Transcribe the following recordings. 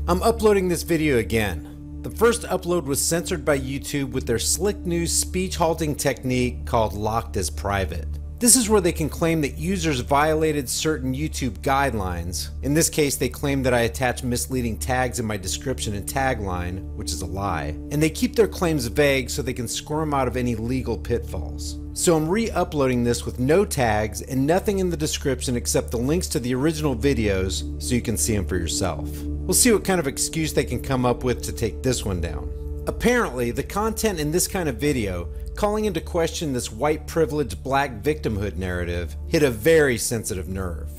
I'm uploading this video again. The first upload was censored by YouTube with their slick new speech halting technique called locked as private. This is where they can claim that users violated certain YouTube guidelines. In this case, they claim that I attach misleading tags in my description and tagline, which is a lie. And they keep their claims vague so they can squirm out of any legal pitfalls. So I'm re-uploading this with no tags and nothing in the description except the links to the original videos so you can see them for yourself. We'll see what kind of excuse they can come up with to take this one down. Apparently, the content in this kind of video, calling into question this white privileged black victimhood narrative, hit a very sensitive nerve.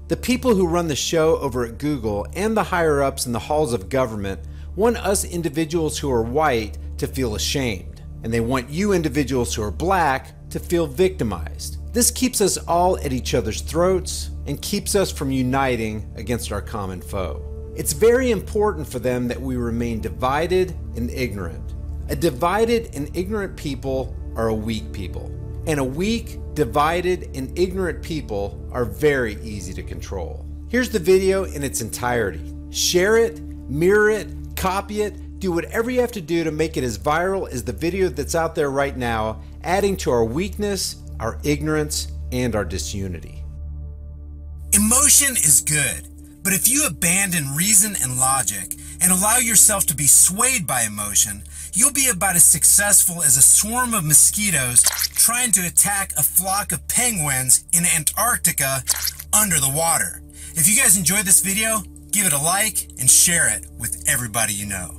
The people who run the show over at Google and the higher ups in the halls of government want us individuals who are white to feel ashamed, and they want you individuals who are black to feel victimized. This keeps us all at each other's throats and keeps us from uniting against our common foe. It's very important for them that we remain divided and ignorant. A divided and ignorant people are a weak people. And a weak, divided, and ignorant people are very easy to control. Here's the video in its entirety. Share it, mirror it, copy it, do whatever you have to do to make it as viral as the video that's out there right now, adding to our weakness, our ignorance, and our disunity. Emotion is good. But if you abandon reason and logic and allow yourself to be swayed by emotion, you'll be about as successful as a swarm of mosquitoes trying to attack a flock of penguins in Antarctica under the water. If you guys enjoyed this video, give it a like and share it with everybody you know.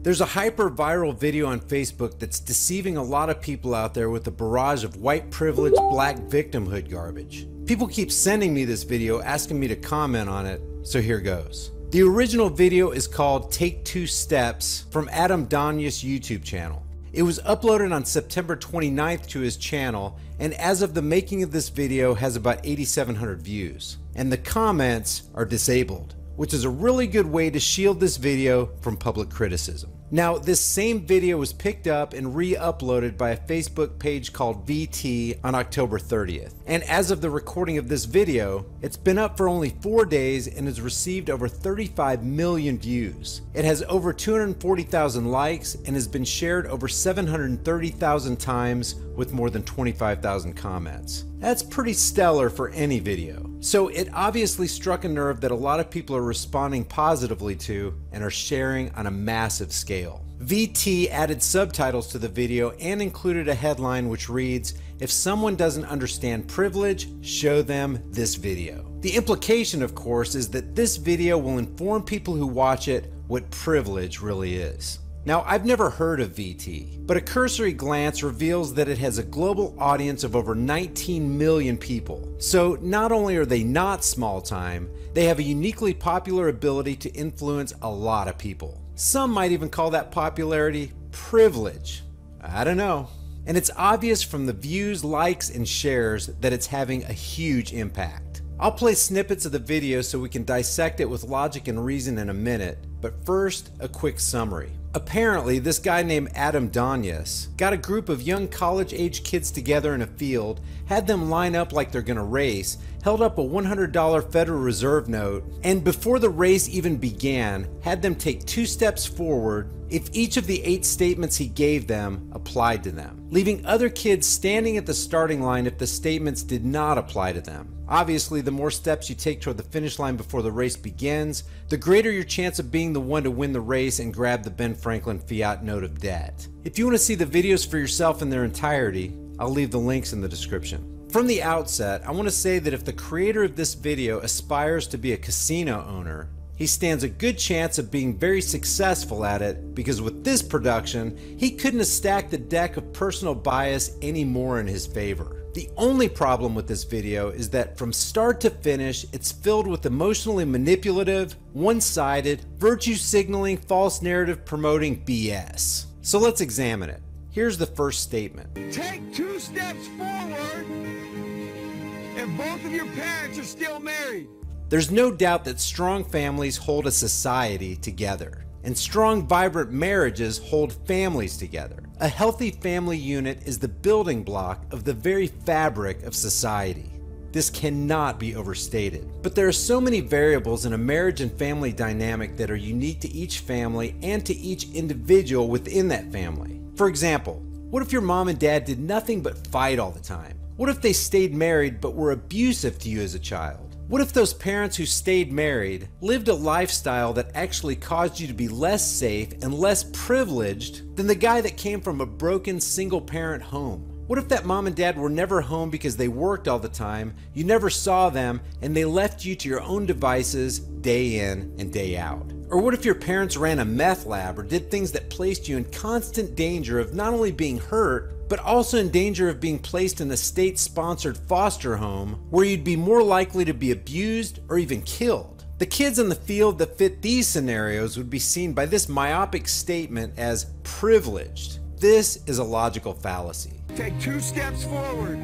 There's a hyper-viral video on Facebook that's deceiving a lot of people out there with a barrage of white privileged black victimhood garbage. People keep sending me this video asking me to comment on it, so here goes. The original video is called Take 2 Steps from Adam Donya's YouTube channel. It was uploaded on September 29th to his channel, and as of the making of this video has about 8,700 views. And the comments are disabled, which is a really good way to shield this video from public criticism. Now, this same video was picked up and re-uploaded by a Facebook page called VT on October 30th. And as of the recording of this video, it's been up for only 4 days and has received over 35 million views. It has over 240,000 likes and has been shared over 730,000 times with more than 25,000 comments. That's pretty stellar for any video. So it obviously struck a nerve that a lot of people are responding positively to and are sharing on a massive scale. VT added subtitles to the video and included a headline which reads, "If someone doesn't understand privilege, show them this video." The implication, of course, is that this video will inform people who watch it what privilege really is. Now, I've never heard of VT, but a cursory glance reveals that it has a global audience of over 19 million people. So not only are they not small time, they have a uniquely popular ability to influence a lot of people. Some might even call that popularity privilege. I don't know. And it's obvious from the views, likes, and shares that it's having a huge impact. I'll play snippets of the video so we can dissect it with logic and reason in a minute, but first, a quick summary. Apparently, this guy named Adam Donya's got a group of young college-age kids together in a field, had them line up like they're gonna race, held up a $100 Federal Reserve note, and before the race even began, had them take 2 steps forward if each of the 8 statements he gave them applied to them, leaving other kids standing at the starting line if the statements did not apply to them. Obviously, the more steps you take toward the finish line before the race begins, the greater your chance of being the one to win the race and grab the Ben Franklin fiat note of debt. If you want to see the videos for yourself in their entirety, I'll leave the links in the description. From the outset, I want to say that if the creator of this video aspires to be a casino owner, he stands a good chance of being very successful at it, because with this production, he couldn't have stacked the deck of personal bias any more in his favor. The only problem with this video is that from start to finish, it's filled with emotionally manipulative, one-sided, virtue signaling, false narrative promoting BS. So let's examine it. Here's the first statement. Take 2 steps forward if both of your parents are still married. There's no doubt that strong families hold a society together, and strong, vibrant marriages hold families together. A healthy family unit is the building block of the very fabric of society. This cannot be overstated. But there are so many variables in a marriage and family dynamic that are unique to each family and to each individual within that family. For example, what if your mom and dad did nothing but fight all the time? What if they stayed married but were abusive to you as a child? What if those parents who stayed married lived a lifestyle that actually caused you to be less safe and less privileged than the guy that came from a broken single-parent home? What if that mom and dad were never home because they worked all the time, you never saw them, and they left you to your own devices day in and day out? Or what if your parents ran a meth lab or did things that placed you in constant danger of not only being hurt, but also in danger of being placed in a state-sponsored foster home where you'd be more likely to be abused or even killed? The kids in the field that fit these scenarios would be seen by this myopic statement as privileged. This is a logical fallacy. Take 2 steps forward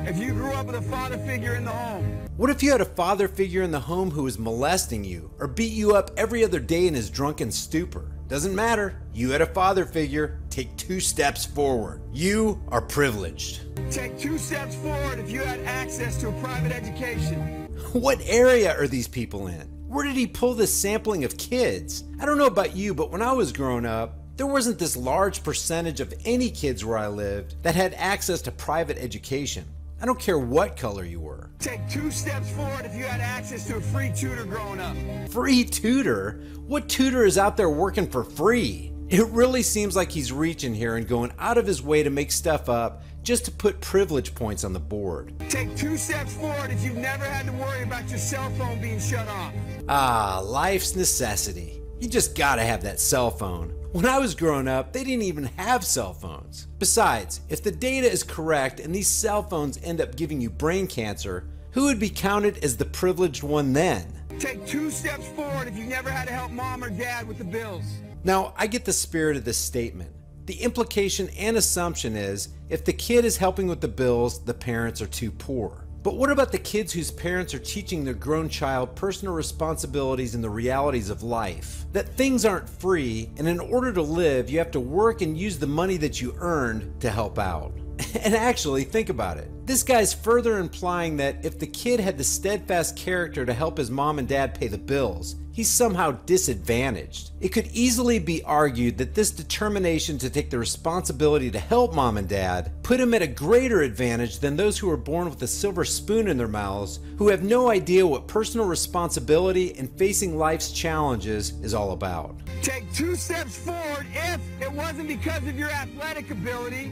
if you grew up with a father figure in the home. What if you had a father figure in the home who was molesting you or beat you up every other day in his drunken stupor? Doesn't matter. You had a father figure. Take 2 steps forward. You are privileged. Take 2 steps forward if you had access to a private education. What area are these people in? Where did he pull this sampling of kids? I don't know about you, but when I was growing up, there wasn't this large percentage of any kids where I lived that had access to private education. I don't care what color you were. Take 2 steps forward if you had access to a free tutor growing up. Free tutor? What tutor is out there working for free? It really seems like he's reaching here and going out of his way to make stuff up just to put privilege points on the board. Take 2 steps forward if you've never had to worry about your cell phone being shut off. Ah, life's necessity. You just gotta have that cell phone. When I was growing up, they didn't even have cell phones. Besides, if the data is correct and these cell phones end up giving you brain cancer, who would be counted as the privileged one then? Take 2 steps forward if you never had to help mom or dad with the bills. Now, I get the spirit of this statement. The implication and assumption is, if the kid is helping with the bills, the parents are too poor. But what about the kids whose parents are teaching their grown child personal responsibilities and the realities of life? That things aren't free, and in order to live, you have to work and use the money that you earned to help out. And actually, think about it. This guy's further implying that if the kid had the steadfast character to help his mom and dad pay the bills, he's somehow disadvantaged. It could easily be argued that this determination to take the responsibility to help mom and dad put him at a greater advantage than those who were born with a silver spoon in their mouths, who have no idea what personal responsibility and facing life's challenges is all about. Take 2 steps forward if it wasn't because of your athletic ability.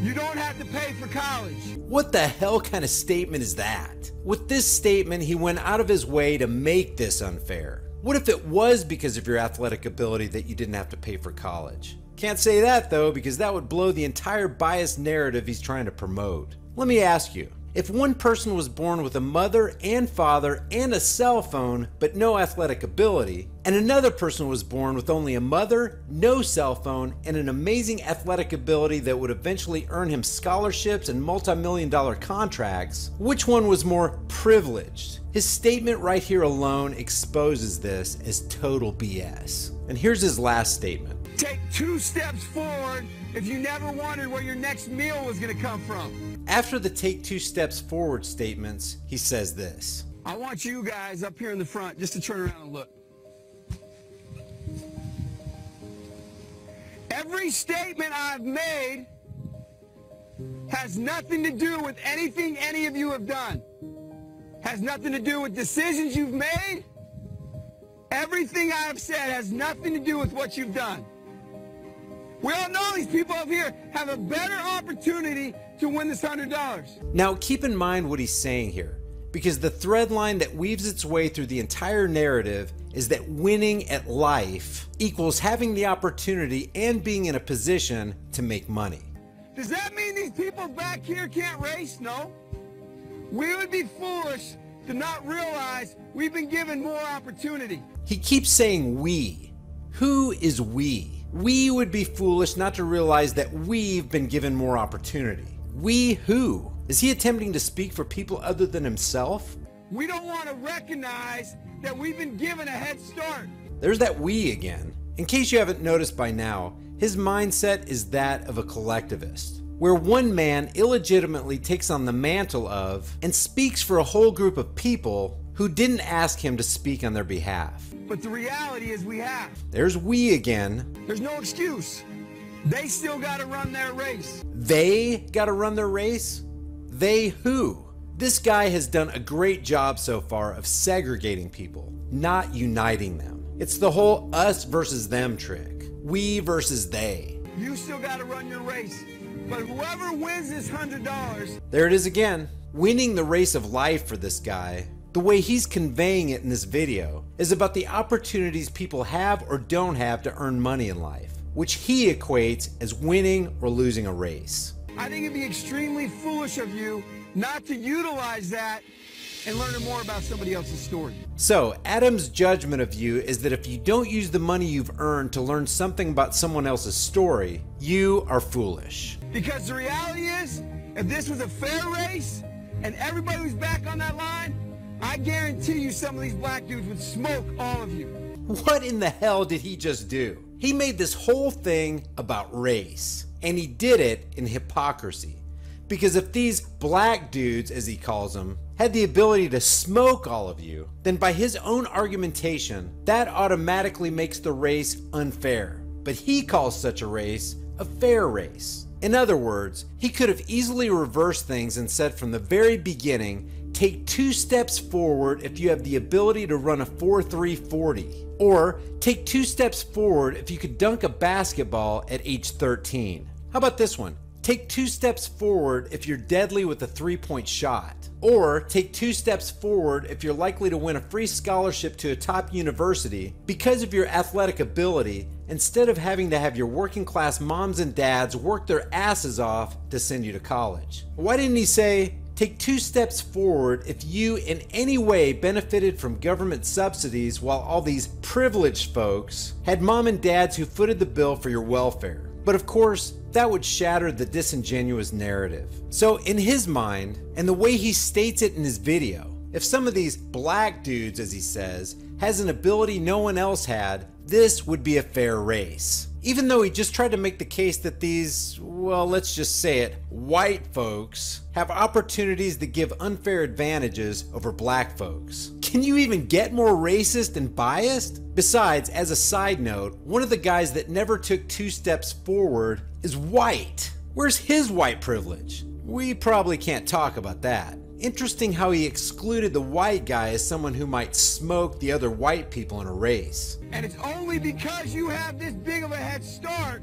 You don't have to pay for college. What the hell kind of statement is that? With this statement, he went out of his way to make this unfair. What if it was because of your athletic ability that you didn't have to pay for college? Can't say that though, because that would blow the entire biased narrative he's trying to promote. Let me ask you, if one person was born with a mother and father and a cell phone, but no athletic ability, and another person was born with only a mother, no cell phone, and an amazing athletic ability that would eventually earn him scholarships and multi-million-dollar contracts, which one was more privileged? His statement right here alone exposes this as total BS. And here's his last statement. Take 2 steps forward if you never wondered where your next meal was going to come from. After the take 2 steps forward statements, he says this. I want you guys up here in the front just to turn around and look. Every statement I've made has nothing to do with anything any of you have done. Has nothing to do with decisions you've made. Everything I've said has nothing to do with what you've done. We all know these people up here have a better opportunity to win this $100. Now keep in mind what he's saying here, because the thread line that weaves its way through the entire narrative is that winning at life equals having the opportunity and being in a position to make money. Does that mean these people back here can't race? No. We would be foolish to not realize we've been given more opportunity. He keeps saying we. Who is we? We would be foolish not to realize that we've been given more opportunity. We who? Is he attempting to speak for people other than himself? We don't want to recognize that we've been given a head start. There's that we again. In case you haven't noticed by now, his mindset is that of a collectivist. where one man illegitimately takes on the mantle of and speaks for a whole group of people who didn't ask him to speak on their behalf. But the reality is we have. There's we again. There's no excuse. They still got to run their race. They got to run their race? They who? This guy has done a great job so far of segregating people, not uniting them. It's the whole us versus them trick. We versus they. You still got to run your race. But whoever wins this $100... There it is again. Winning the race of life for this guy, the way he's conveying it in this video, is about the opportunities people have or don't have to earn money in life, which he equates as winning or losing a race. I think it'd be extremely foolish of you not to utilize that and learn more about somebody else's story. So, Adam's judgment of you is that if you don't use the money you've earned to learn something about someone else's story, you are foolish. Because the reality is, if this was a fair race and everybody was back on that line, I guarantee you some of these black dudes would smoke all of you. What in the hell did he just do? He made this whole thing about race, and he did it in hypocrisy. Because if these black dudes, as he calls them, had the ability to smoke all of you, then by his own argumentation, that automatically makes the race unfair. But he calls such a race a fair race. In other words, he could have easily reversed things and said from the very beginning, take 2 steps forward if you have the ability to run a 4.340. Or take 2 steps forward if you could dunk a basketball at age 13. How about this one? Take 2 steps forward if you're deadly with a 3-point shot. Or take 2 steps forward if you're likely to win a free scholarship to a top university because of your athletic ability, instead of having to have your working class moms and dads work their asses off to send you to college. Why didn't he say, take 2 steps forward if you in any way benefited from government subsidies while all these privileged folks had mom and dads who footed the bill for your welfare? But of course, that would shatter the disingenuous narrative. So in his mind, and the way he states it in his video, if some of these black dudes, as he says, has an ability no one else had, this would be a fair race. Even though he just tried to make the case that these, well, let's just say it, white folks have opportunities that give unfair advantages over black folks. Can you even get more racist and biased? Besides, as a side note, one of the guys that never took 2 steps forward is white. Where's his white privilege? We probably can't talk about that. Interesting how he excluded the white guy as someone who might smoke the other white people in a race. And it's only because you have this big of a head start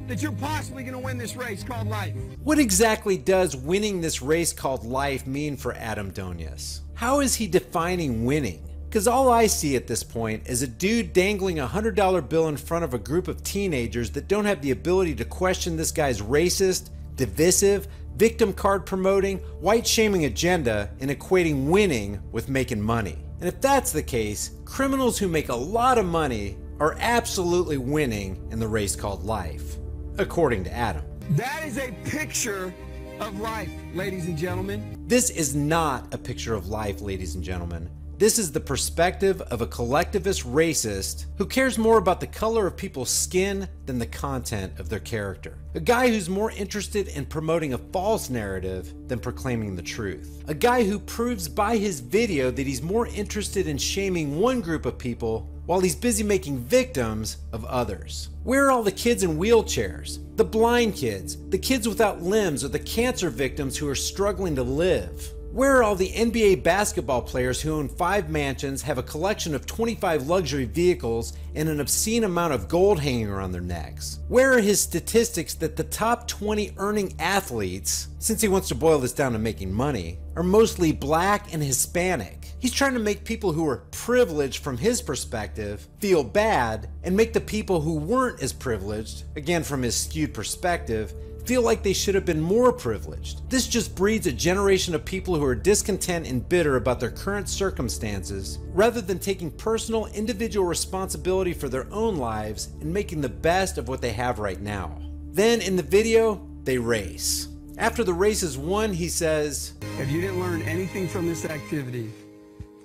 that you're possibly going to win this race called life. What exactly does winning this race called life mean for Adam Donius? How is he defining winning? Because all I see at this point is a dude dangling a $100 bill in front of a group of teenagers that don't have the ability to question this guy's racist, divisive, victim card promoting, white shaming agenda and equating winning with making money. And if that's the case, criminals who make a lot of money are absolutely winning in the race called life, according to Adam. That is a picture of life, ladies and gentlemen. This is not a picture of life, ladies and gentlemen. This is the perspective of a collectivist racist who cares more about the color of people's skin than the content of their character. A guy who's more interested in promoting a false narrative than proclaiming the truth. A guy who proves by his video that he's more interested in shaming one group of people while he's busy making victims of others. Where are all the kids in wheelchairs? The blind kids, the kids without limbs, or the cancer victims who are struggling to live? Where are all the NBA basketball players who own 5 mansions, have a collection of 25 luxury vehicles, and an obscene amount of gold hanging around their necks? Where are his statistics that the top 20 earning athletes, since he wants to boil this down to making money, are mostly black and Hispanic? He's trying to make people who are privileged from his perspective feel bad, and make the people who weren't as privileged, again from his skewed perspective, feel like they should have been more privileged. This just breeds a generation of people who are discontent and bitter about their current circumstances, rather than taking personal, individual responsibility for their own lives and making the best of what they have right now. Then in the video, they race. After the race is won, he says, If you didn't learn anything from this activity,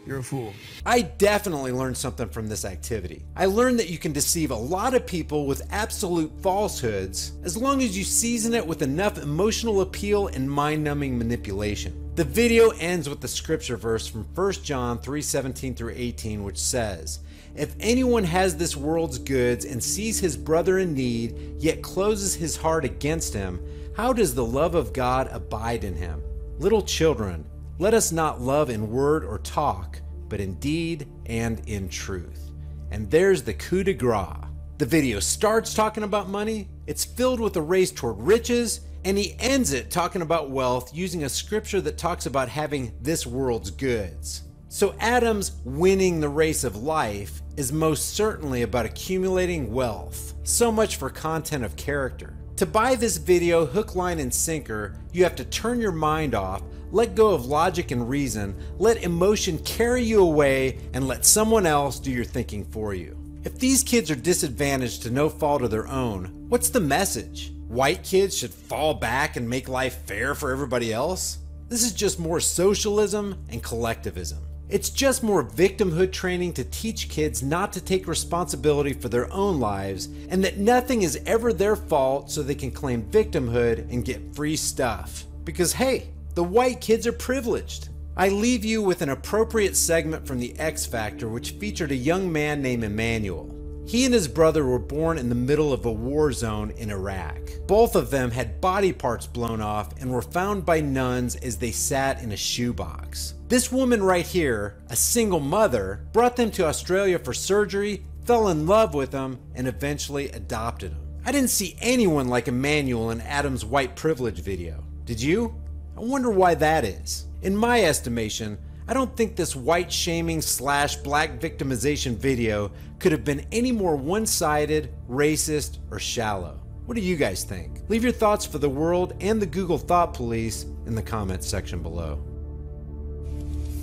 you're a fool. I definitely learned something from this activity. I learned that you can deceive a lot of people with absolute falsehoods as long as you season it with enough emotional appeal and mind-numbing manipulation. The video ends with the scripture verse from 1 John 3:17 through 18, which says, "If anyone has this world's goods and sees his brother in need, yet closes his heart against him, how does the love of God abide in him? Little children, let us not love in word or talk, but in deed and in truth." And there's the coup de grace. The video starts talking about money, it's filled with a race toward riches, and he ends it talking about wealth using a scripture that talks about having this world's goods. So Adam's winning the race of life is most certainly about accumulating wealth. So much for content of character. To buy this video hook, line, and sinker, you have to turn your mind off, let go of logic and reason, let emotion carry you away, and let someone else do your thinking for you. If these kids are disadvantaged to no fault of their own, what's the message? White kids should fall back and make life fair for everybody else? This is just more socialism and collectivism. It's just more victimhood training to teach kids not to take responsibility for their own lives and that nothing is ever their fault so they can claim victimhood and get free stuff. Because hey, the white kids are privileged. I leave you with an appropriate segment from The X Factor, which featured a young man named Emmanuel. He and his brother were born in the middle of a war zone in Iraq. Both of them had body parts blown off and were found by nuns as they sat in a shoebox. This woman right here, a single mother, brought them to Australia for surgery, fell in love with them, and eventually adopted them. I didn't see anyone like Emmanuel in Adam's white privilege video. Did you? I wonder why that is. In my estimation, I don't think this white shaming / black victimization video could have been any more one-sided, racist, or shallow. What do you guys think? Leave your thoughts for the world and the Google Thought Police in the comments section below.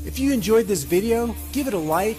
If you enjoyed this video, give it a like